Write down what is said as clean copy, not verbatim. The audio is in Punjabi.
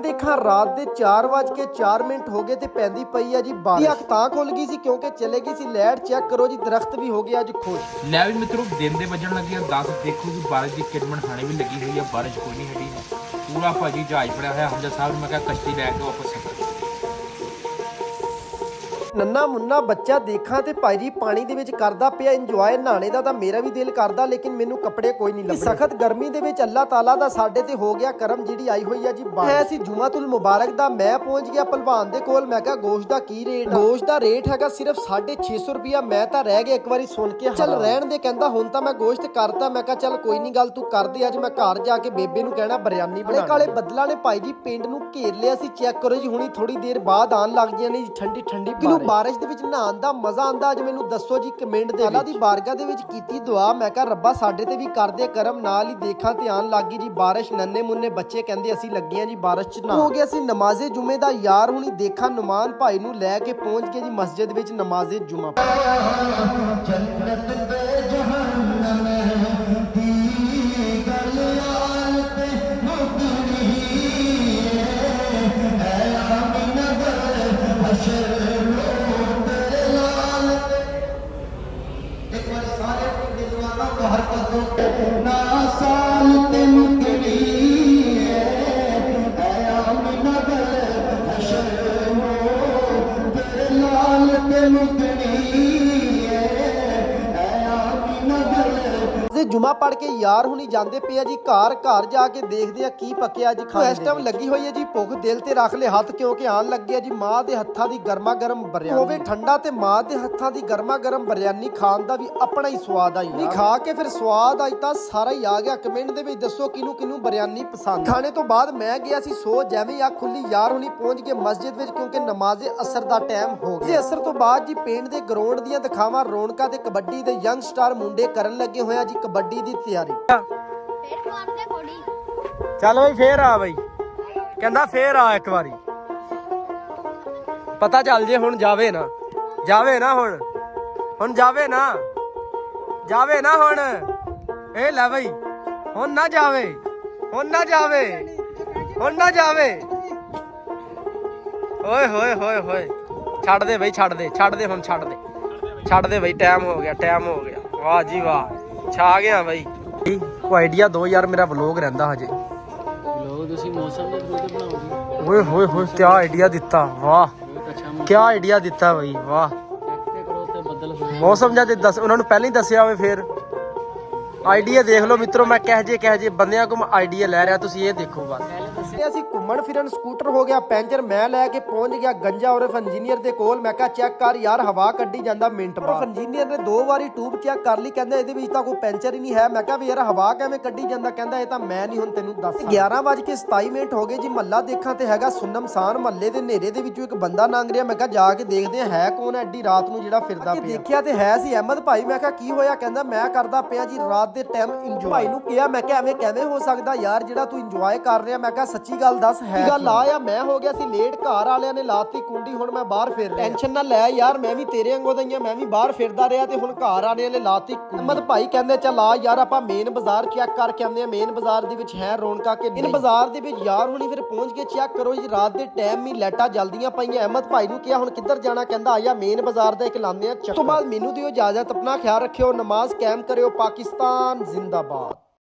ਦੇਖਾਂ ਰਾਤ ਦੇ 4:04 ਹੋ ਗਏ ਤੇ ਪੈਂਦੀ ਪਈ ਆ ਜੀ ਬਾਰਿਸ਼। ਅੱਖ ਤਾਂ ਖੁੱਲ ਗਈ ਸੀ ਕਿਉਂਕਿ ਚਲੇ ਗਈ ਸੀ ਲਾਈਟ। ਚੈੱਕ ਕਰੋ ਜੀ, ਦਰਖਤ ਵੀ ਹੋ ਗਿਆ ਅੱਜ ਖੁਸ਼। ਲੈ ਵੀ ਮਿੱਤਰੋ, ਦਿਨ ਦੇ ਵੱਜਣ ਲੱਗੇ 10। ਦੇਖੋ ਜੀ ਬਾਰਿਸ਼ ਦੀ ਕਿਰਮਣ ਖਾਣੇ ਵੀ ਲੱਗੀ ਹੋਈ ਆ। ਬਾਰਿਸ਼ ਕੋਈ ਨਹੀਂ ਹਟੀ। ਪੂਰਾ ਭਾਜੀ ਜਹਾਜ਼ ਫੜਿਆ ਹੋਇਆ ਹਮਜ਼ਾ ਸਾਹਿਬ ਨੂੰ। ਮੈਂ ਕਿਹਾ ਕਸ਼ਤੀ ਲੈ ਕੇ ਵਾਪਸ ਸਫ਼ਰ। ਨੰਨਾ ਮੁੰਨਾ ਬੱਚਾ ਦੇਖਾਂ ਤੇ ਭਾਈ ਜੀ ਪਾਣੀ ਦੇ ਵਿੱਚ ਕਰਦਾ ਪਿਆ ਇੰਜੋਏ। ਨਹਾਣੇ ਦਾ ਤਾਂ ਮੇਰਾ ਵੀ ਦਿਲ ਕਰਦਾ, ਲੇਕਿਨ ਮੈਨੂੰ ਕੱਪੜੇ ਕੋਈ ਨਹੀਂ ਲੱਭਦੇ। ਸਖਤ ਗਰਮੀ ਦੇ ਵਿੱਚ ਅੱਲਾਹ ਤਾਲਾ ਦਾ ਸਾਡੇ ਤੇ ਹੋ ਗਿਆ ਕਰਮ, ਜਿਹੜੀ ਆਈ ਹੋਈ ਆ ਜੀ ਬਾਰਿਸ਼। ਹੈ ਸੀ ਜੁਮਾਤੁਲ ਮੁਬਾਰਕ ਦਾ। ਮੈਂ ਪਹੁੰਚ ਗਿਆ ਭਲਵਾਨ ਦੇ ਕੋਲ। ਮੈਂ ਕਿਹਾ ਗੋਸ਼ਤ ਦਾ ਕੀ ਰੇਟ? ਗੋਸ਼ਤ ਦਾ ਰੇਟ ਹੈਗਾ ਸਿਰਫ 650 ਰੁਪਿਆ। ਮੈਂ ਤਾਂ ਰਹਿ ਗਿਆ ਇੱਕ ਵਾਰੀ ਸੁਣ ਕੇ, ਚੱਲ ਰਹਿਣ ਦੇ। ਕਹਿੰਦਾ ਹੁਣ ਤਾਂ ਮੈਂ ਗੋਸ਼ਤ ਕਰਤਾ। ਮੈਂ ਕਿਹਾ ਚੱਲ ਕੋਈ ਨਹੀਂ ਗੱਲ, ਤੂੰ ਕਰਦੇ। ਅੱਜ ਮੈਂ ਘਰ ਜਾ ਕੇ ਬੇਬੇ ਨੂੰ ਕਹਿਣਾ ਬਿਰਿਆਨੀ ਬਣਾ। ਕਾਲੇ ਬੱਦਲਾਂ ਨੇ ਭਾਈ ਜੀ ਪਿੰਡ ਨੂੰ ਘੇਰ ਲਿਆ ਸੀ। ਚੈੱਕ ਕਰੋ ਜੀ, ਹੁਣੀ ਥੋੜੀ ਦੇਰ ਬਾਅਦ ਆਣ ਲੱਗ ਗਈਆਂ ਨੇ ਠੰਡੀ ਠੰਡੀ ਬਾਰਿਸ਼ ਦੇ ਵਿੱਚ ਨਹਾਉਣ ਦਾ ਮਜ਼ਾ ਆਂਦਾ। ਅੱਜ ਮੈਨੂੰ ਦੱਸੋ ਜੀ ਕਮੈਂਟ ਦੇ। ਅੱਲਾਹ ਦੀ ਬਾਰਗਾਹ ਦੇ ਵਿੱਚ ਕੀਤੀ ਦੁਆ। ਮੈਂ ਕਿਹਾ ਰੱਬਾ ਸਾਡੇ ਤੇ ਵੀ ਕਰ ਦੇ ਕਰਮ। ਨਾਲ ਹੀ ਦੇਖਾਂ ਤੇ ਆਣ ਲੱਗ ਗਈ ਜੀ ਬਾਰਿਸ਼। ਨੰਨੇ ਮੁੰਨੇ ਬੱਚੇ ਕਹਿੰਦੇ ਅਸੀਂ ਲੱਗੇ ਆ ਜੀ ਬਾਰਿਸ਼ ਚ ਨਹਾਉਣ। ਹੋ ਗਿਆ ਸੀ ਨਮਾਜ਼ੇ ਜੁਮੇ ਦਾ ਯਾਰ। ਹੁਣੀ ਦੇਖਾਂ ਨੁਮਾਨ ਭਾਈ ਨੂੰ ਲੈ ਕੇ ਪਹੁੰਚ ਗਏ ਜੀ ਮਸਜਿਦ ਵਿੱਚ ਨਮਾਜ਼ੇ ਜੁਮਾ। ਜੁਮਾ ਪੜ ਕੇ ਯਾਰ ਹੁਣੀ ਜਾਂਦੇ ਪਏ ਆ ਜੀ ਘਰ। ਘਰ ਜਾ ਕੇ ਦੇਖਦੇ ਆ ਕੀ ਪੱਕਿਆ ਜੀ ਖਾਣੇ। ਇਸ ਟਾਈਮ ਲੱਗੀ ਹੋਈ ਹੈ ਜੀ ਭੁੱਖ। ਦਿਲ ਤੇ ਰੱਖ ਲੈ ਹੱਥ, ਕਿਉਂਕਿ ਆਣ ਲੱਗੇ ਜੀ ਮਾਂ ਦੇ ਹੱਥਾਂ ਦੀ ਗਰਮਾ ਗਰਮ ਬਿਰਿਆਨੀ। ਹੋਵੇ ਠੰਡਾ ਤੇ ਮਾਂ ਦੇ ਹੱਥਾਂ ਦੀ ਗਰਮਾ ਗਰਮ ਬਿਰਿਆਨੀ ਖਾਣ ਦਾ ਵੀ ਆਪਣਾ ਹੀ ਸਵਾਦ ਆਈ। ਨਹੀਂ ਖਾ ਕੇ ਫਿਰ ਸਵਾਦ ਆਈ ਤਾਂ ਸਾਰਾ ਹੀ ਆ ਗਿਆ। ਕਮੈਂਟ ਦੇ ਵਿੱਚ ਦੱਸੋ ਕਿਹਨੂੰ ਕਿਹਨੂੰ ਬਿਰਿਆਨੀ ਪਸੰਦ। ਖਾਣੇ ਤੋਂ ਬਾਅਦ ਮੈਂ ਗਿਆ ਸੀ ਸੋ। ਜਿਵੇਂ ਅੱਖ ਖੁੱਲੀ ਯਾਰ ਹੁਣੀ ਪਹੁੰਚ ਗਏ ਮਸਜਿਦ ਵਿੱਚ, ਕਿਉਂਕਿ ਨਮਾਜ਼ੇ ਅਸਰ ਦਾ ਟਾਈਮ ਹੋ ਗਿਆ। ਅਸਰ ਤੋਂ ਬਾਅਦ ਜੀ ਪਿੰਡ ਦੇ ਗਰਾਊਂਡ ਦੀਆਂ ਦਿਖਾਵਾਂ ਰੌਣਕਾਂ ਤੇ ਕਬੱਡੀ ਦੇ ਯੰਗ ਸਟਾਰ ਮੁੰਡੇ ਕਰਨ ਲੱਗੇ ਹੋਇਆ ਜੀ ਕਬੱਡੀ ਦੀ ਤਿਆਰੀ। ਚੱਲ ਬਈ ਫੇਰ ਆ ਬਈ, ਕਹਿੰਦਾ ਫੇਰ ਆ ਇੱਕ ਵਾਰੀ। ਪਤਾ ਚੱਲ ਜੇ ਹੁਣ ਜਾਵੇ ਨਾ ਹੁਣ ਜਾਵੇ ਨਾ ਹੁਣ ਇਹ ਲੈ ਬਈ ਹੁਣ ਨਾ ਜਾਵੇ ਓਏ ਹੋਏ ਹੋਏ ਹੋਏ। ਛੱਡ ਦੇ ਬਈ, ਛੱਡ ਦੇ ਹੁਣ ਛੱਡ ਦੇ ਬਈ। ਟਾਈਮ ਹੋ ਗਿਆ। ਵਾਹ ਜੀ ਵਾਹ, ਛਾ ਗਿਆ ਬਈ। ਕੋਈ ਆਈਡੀਆ ਦੋ ਯਾਰ, ਮੇਰਾ ਵਲੋਗ ਰਹਿੰਦਾ ਹਜੇ। ਵਲੋਗ ਤੁਸੀਂ ਮੌਸਮ ਦੇ ਥਰੂ ਤੇ ਬਣਾਓਗੇ। ਓਏ ਹੋਏ ਹੋਏ, ਕੀ ਆਈਡੀਆ ਦਿੱਤਾ। ਵਾਹ, ਕੀ ਆਈਡੀਆ ਦਿੱਤਾ ਬਈ। ਵਾਹ, ਚੈੱਕ ਤੇ ਕਰੋ ਤੇ ਬੱਦਲ ਹੋਏ ਮੌਸਮ ਜਦ ਦੱਸ ਉਹਨਾਂ ਨੂੰ ਪਹਿਲਾਂ ਹੀ ਦੱਸਿਆ ਹੋਵੇ ਫਿਰ। ਆਈਡੀਆ ਦੇਖ ਲਓ ਮਿੱਤਰੋ, ਮੈਂ ਕਹੇ ਜੇ ਬੰਦਿਆਂ ਕੋਲ ਆਈਡੀਆ ਲੈ ਰਿਹਾ। ਤੁਸੀਂ ਇਹ ਦੇਖੋ ਬਸ। ਅਸੀਂ ਘੁੰਮਣ ਫਿਰਨ, ਸਕੂਟਰ ਹੋ ਗਿਆ ਪੈਂਚਰ। ਮੈਂ ਲੈ ਕੇ ਪਹੁੰਚ ਗਿਆ ਗੰਜਾ ਔਰ ਇੰਜੀਨੀਅਰ ਦੇ ਕੋਲ। ਮੈਂ ਕਿਹਾ ਚੈੱਕ ਕਰ ਯਾਰ, ਹਵਾ ਕੱਢੀ ਜਾਂਦਾ ਮਿੰਟ ਬਾਅਦ। ਇੰਜੀਨੀਅਰ ਨੇ 2 ਵਾਰੀ ਟਿਊਬ ਚੈੱਕ ਕਰ ਲਈ। ਕਹਿੰਦਾ ਇਹਦੇ ਵਿੱਚ ਤਾਂ ਕੋਈ ਪੈਂਚਰ ਹੀ ਨਹੀਂ ਹੈ। ਮੈਂ ਕਿਹਾ ਵੀ ਯਾਰ ਹਵਾ ਕਿਵੇਂ ਕੱਢੀ ਜਾਂਦਾ? ਕਹਿੰਦਾ ਇਹ ਤਾਂ ਮੈਂ ਨਹੀਂ ਹੁਣ ਤੈਨੂੰ ਦੱਸ। 11:27 ਹੋ ਗਏ ਜੀ। ਮਹੱਲਾ ਦੇਖਾਂ ਤੇ ਹੈਗਾ ਸੁੰਨਮਸਾਨ। ਮਹੱਲੇ ਦੇ ਹਨੇਰੇ ਦੇ ਵਿੱਚੋਂ ਇੱਕ ਬੰਦਾ ਲੰਘ ਰਿਹਾ। ਮੈਂ ਕਿਹਾ ਜਾ ਕੇ ਦੇਖਦੇ ਆ ਹੈ ਕੌਣ ਐਡੀ ਰਾਤ ਨੂੰ ਜਿਹੜਾ ਫਿਰਦਾ ਪਿਆ। ਦੇਖਿਆ ਤੇ ਹੈ ਸੀ ਅਹਿਮਦ ਭਾਈ। ਮੈਂ ਕਿਹਾ ਕੀ ਹੋਇਆ? ਕਹਿੰਦਾ ਮੈਂ ਕਰਦਾ ਪਿਆ ਜੀ ਰਾਤ ਦੇ ਟਾਈਮ ਇੰਜੋਏ। ਭਾਈ ਨੂੰ ਕਿਹਾ, ਮੈਂ ਕਿਹਾ ਐਵੇਂ ਕਿਵੇਂ ਹੋ ਸਕਦਾ ਯਾਰ ਜਿਹੜਾ ਤੂੰ ਇੰਜੋਏ ਕਰ ਰਿਹਾ? ਮੈਂ ਕਿਹਾ ਸੱਚੀ ਗੱਲ ਦੱਸ ਹੈ ਗੱਲ ਆ। ਜਾਂ ਮੈਂ ਹੋ ਗਿਆ ਸੀ ਲੇਟ, ਘਰ ਵਾਲਿਆਂ ਨੇ ਲਾਤੀ ਕੁੰਡੀ, ਹੁਣ ਮੈਂ ਬਾਹਰ ਫਿਰ ਰਿਹਾ। ਟੈਨਸ਼ਨ ਨਾ ਲੈ ਯਾਰ, ਮੈਂ ਵੀ ਤੇਰੇ ਵਾਂਗੂ ਦਾ ਹੀ ਆ। ਮੈਂ ਵੀ ਬਾਹਰ ਫਿਰਦਾ ਰਿਹਾ ਤੇ ਹੁਣ ਘਰ ਵਾਲਿਆਂ ਨੇ ਲਾਤੀ ਕੁੰਡੀ। ਅਹਿਮਦ ਭਾਈ ਕਹਿੰਦੇ ਚੱਲ ਆ ਯਾਰ ਆਪਾਂ ਮੇਨ ਬਾਜ਼ਾਰ ਚੈੱਕ ਕਰਕੇ ਆਉਂਦੇ ਆ। ਮੇਨ ਬਾਜ਼ਾਰ ਦੇ ਵਿੱਚ ਹੈ ਰੌਣਕਾਂ ਕਿ ਨਹੀਂ? ਬਾਜ਼ਾਰ ਦੇ ਵਿੱਚ ਯਾਰ ਹੁਣੀ ਫਿਰ ਪਹੁੰਚ ਕੇ ਚੈੱਕ ਕਰੋ ਜੀ ਰਾਤ ਦੇ ਟਾਈਮ ਹੀ ਲਾਈਟਾਂ ਜਲਦੀਆਂ ਪਈਆਂ। ਅਹਿਮਦ ਭਾਈ ਨੂੰ ਕਿਹਾ ਹੁਣ ਕਿੱਧਰ ਜਾਣਾ? ਕਹਿੰਦਾ ਆਇਆ ਮੇਨ ਬਾਜ਼ਾਰ ਦਾ ਇੱਕ ਲਾਉਂਦੇ ਆ। ਉਸ ਤੋਂ ਬਾਅਦ ਮੈਨੂੰ ਦਿਓ ਇਜਾਜ਼ਤ। ਆਪਣਾ ਖਿਆਲ ਰੱਖਿਓ, ਨਮਾਜ਼ ਕਾਇਮ ਕਰਿਓ। ਪਾਕਿਸਤਾਨ ਜ਼ਿੰਦਾਬਾਦ।